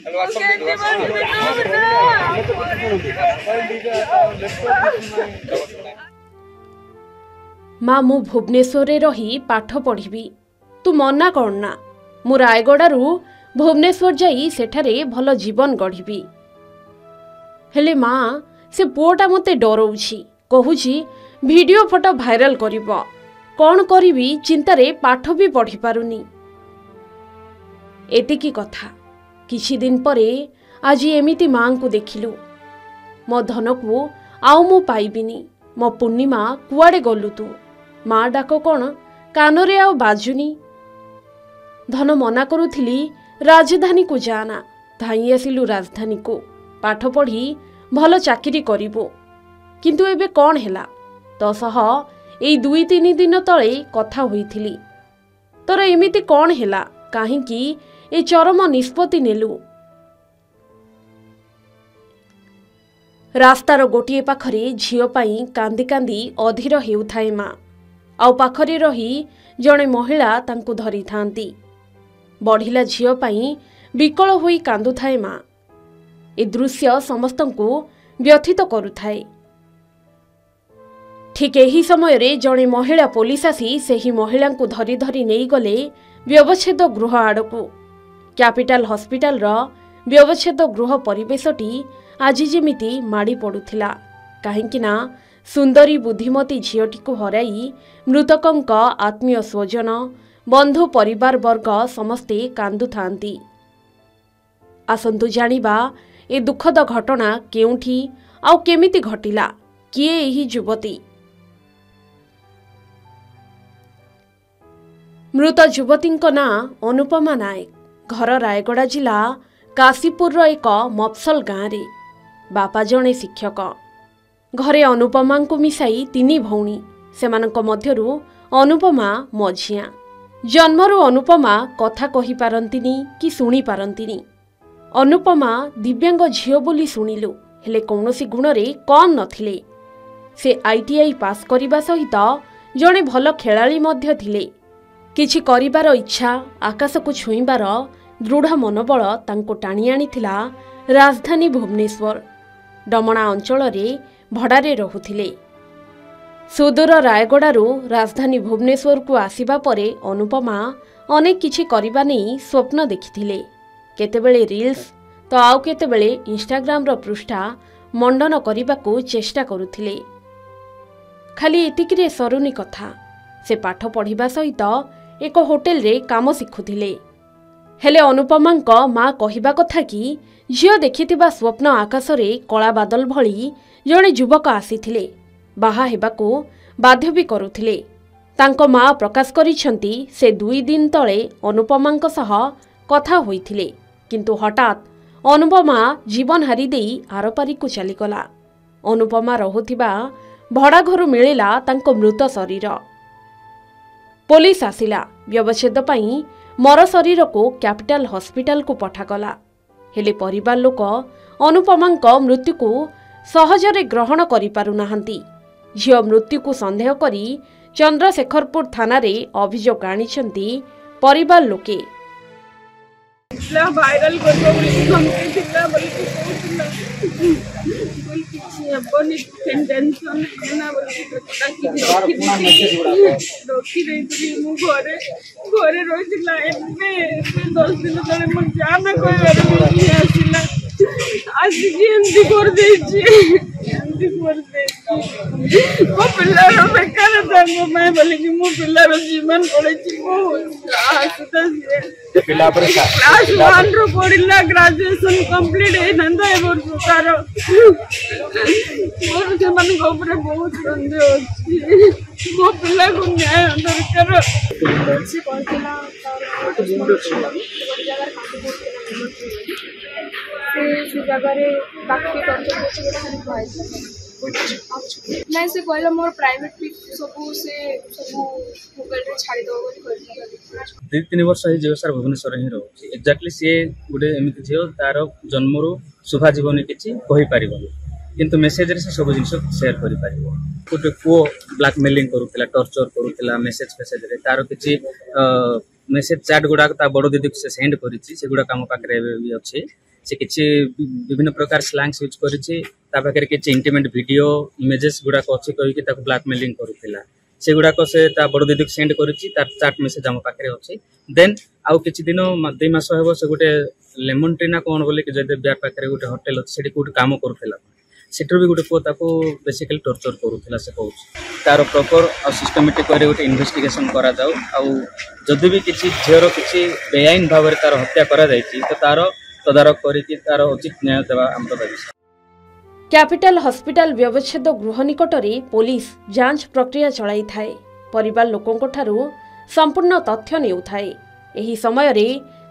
माँ मु भुवनेश्वर रही पाठ पढ़ी तू मना करना मु रायगड़ू भुवनेश्वर जाई सेठारे भल जीवन गढ़ी हेले माँ से पुओटा मते डराउछि कहूछि वीडियो फोटो भाइराल करिबो कौन करी चिंतारे पाठ भी पढ़ी पारुनी एतिकी कथा किछि दिन परे आज एमिति माँ को देखिलु मो धन को आउ मु पाइबिनी मो पूर्णिमा कुआडे गलु तू माँ डाक कौन कानरे आउ बाजुनी धन मना करुथिली राजधानी को जाना धाई आसिलु राजधानी को पाठ पढ़ी भल चाकरी करिबो किंतु एबे कौन हैला तो सह एई 2-3 दिन तले कथा होइथिली तोर एमिति कौन हैला काहेकि ए चरम निष्पत्ति नेलु रास्तार गोटिए पाखरे झियो पाई कांदी कांदी अधीर हेउथाए माँ आउ पाखरे रही जणे महिला तांकु धरी थांती बढ़िला झियो पाई विकल होई कांदुथाए माँ ए दृश्य समस्तंकु व्यथित करुथाए ठीक एही समय रे जणे महिला पुलिस आसी सेही महिला को धरी धरी नहीं गले व्यवच्छेद गृह आड़कू कैपिटल हॉस्पिटल रो व्यवच्छेद गृह परिवेशटी आज जेमिति माड़ी पड़ुथिला काहेकि ना सुंदरी बुद्धिमती झीटी को हराई मृतकंक आत्मीय स्वजन बंधु परिवार वर्ग समस्ते कांदु थांती आसंतु जानिबा ए दुखद घटना केउठी आउ केमिति घटिला किए एही युवती मृत युवतींक ना अनुपमा नायक घर रायगड़ा जिला काशीपुर एक मफसल गाँव रे बापा जणे शिक्षक घरे अनुपमा को मिसाई 3 भौणी सेमानक मध्यरु अनुपमा मझिया जन्मरु अनुपमा कथा कहि पारंतिनी कि सुनी पारंतिनी अनुपमा दिव्यांग झियो बोली शुणिलु हेले कौनसी गुण रे कम नथिले से ITI पास करिबा सहित जणे भल खेलाड़ी मध्य थिले किछि करिबार इच्छा आकाश को छुईबार दृढ़ मनोबल तांको टाणी आनिथिला राजधानी भुवनेश्वर डमणा अंचल रे भड़ारे रहुथिले सुदूर रायगड़ारू राजधानी भुवनेश्वर को आसिबा परे अनुपमा अनेक किछि करिबा नै स्वप्न देखिथिले केतेबेले रील्स तो आउ केतेबेले इंस्टाग्राम रो पृष्ठा मंडन करने चेष्टा करुथिले खाली एतिकिरे सरुनी कथा से पाठ पढ़िबा सहित एक होटेल रे काम शिखुथिले हेले अनुपमांक माँ कहिबा कथा कि झियो देखिथिबा स्वप्न आकाश रे कला बादल भली जणे युवक आसीथिले बाहा हेबाकू बाध्य भी करुथिले तांको माँ प्रकाश करिसंती से 2 दिन तले अनुपमांक सह कथा होइथिले किंतु हठात अनुपमा जीवन हारी देई आरपारी को चलीगला अनुपमा रहुथिबा भड़ा घर मिलिला तांको मृत शरीर पुलिस आसिला व्यवच्छेद पई मर शरीर को कैपिटल हॉस्पिटल को पठागला हेले परिवार लोक अनुपमांक मृत्यु को सहजरे ग्रहण करि पारु नाहंती झियो मृत्यु को संदेह करी चंद्रशेखरपुर थाना रे अभियोग आनिछंती परिवार लोके भाइराल करबो धमकी थिला बोली बोल किछि हेबनी टेंशन ना बोली रोकी रही मु घरे घरे रहिला एबे 10 दिन तले मु जाना कोइ आसिला आज एमडी कर देछि एमडी कर देछि मो पिल्लार बेकार दांगो मैं बोली कि मो पिल्लार जीवन पड़ेछि मो आसुता पिल्ला पर क्लास 1 रो पढिला ग्रेजुएशन कंप्लीट हे नंदा ए वर्ष तार मोर के मन गोबरे बहुत संदेह अछि मो पिल्ला को न्याय दरकार से कहला से जगह रे बाकी नहीं से कहला मोर प्राइवेट भी सब मोबाइल रे छाड़ी दो बोली 2-3 वर्ष हे जे सर भुवनेश्वर ही रहउछि एक्जेक्टली से गुडे एमिति जे तार जन्मरो शुभा जीवन किछि कहि परिबो किंतु मेसेज रे से सब जिंस शेयर करि परिबो गोटे को ब्लैकमेलिंग करूतिला टॉर्चर करूतिला मेसेज रे तार किछि मेसेज चैट गुडा ता बड़ दीदी से सेंड करिछि से गुडा काम पाकरे भी अछि से किसी विभिन्न प्रकार स्लैंग्स यूज करिछि ता पाखरे किछि इंटिमेट वीडियो इमेजेस गुडा को अछि कहि कि ताको ब्लैकमेलिंग करूथिला से गुडा को से ता बड़ दीदी सेंड करिछि तार चैट मेसेज हम पाखरे अछि देन आउ किछि दिन 2 मास हेबो से गुटे लेमन ट्री ना कोन बोले कि जदे बियार पाखरे गुटे होटल अछि सेठी गुटे काम करूथिला सेठर भी गुटे पो ताको बेसिकली टॉर्चर करूथिला से कहू तार प्रॉपर और सिस्टमैटिक करे गुटे इन्वेस्टिगेशन करा जाऊ आउ जदि भी किछि झेरो किछि बेआईन भाव रे तार हत्या करा जाईछि तो तार तदारक करिकि तार उचित न्याय देवा हमर दाबी। कैपिटल हॉस्पिटल व्यवच्छेद गृह निकटरे पुलिस जांच प्रक्रिया चलाई थाए परिवार लोकों ठारू संपूर्ण तथ्य नेउथाए एही समय रे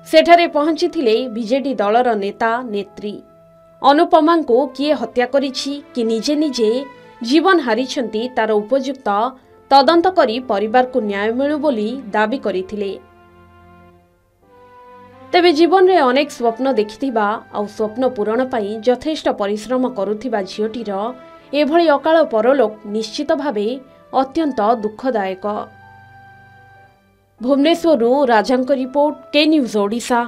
सेठारे पहुंची थिले बीजेडी दलर नेता नेत्री अनुपमा को किए हत्या करिछि कि निजे निजे जीवन हारिछंती तार उपयुक्त तदंत करी परिवार को न्याय मिलु बोली दाबी करिथिले। तेबे जीवन रे अनेक स्वप्न देखिथिबा आ स्वप्न पूरण पाई यथेष्ट परिश्रम करुथिबा झियोटीर एभଳି अकाल परलोक निश्चित भावे अत्यंत दुखदायक। भुवनेश्वरु राजांक रिपोर्ट के न्यूज ओडिशा।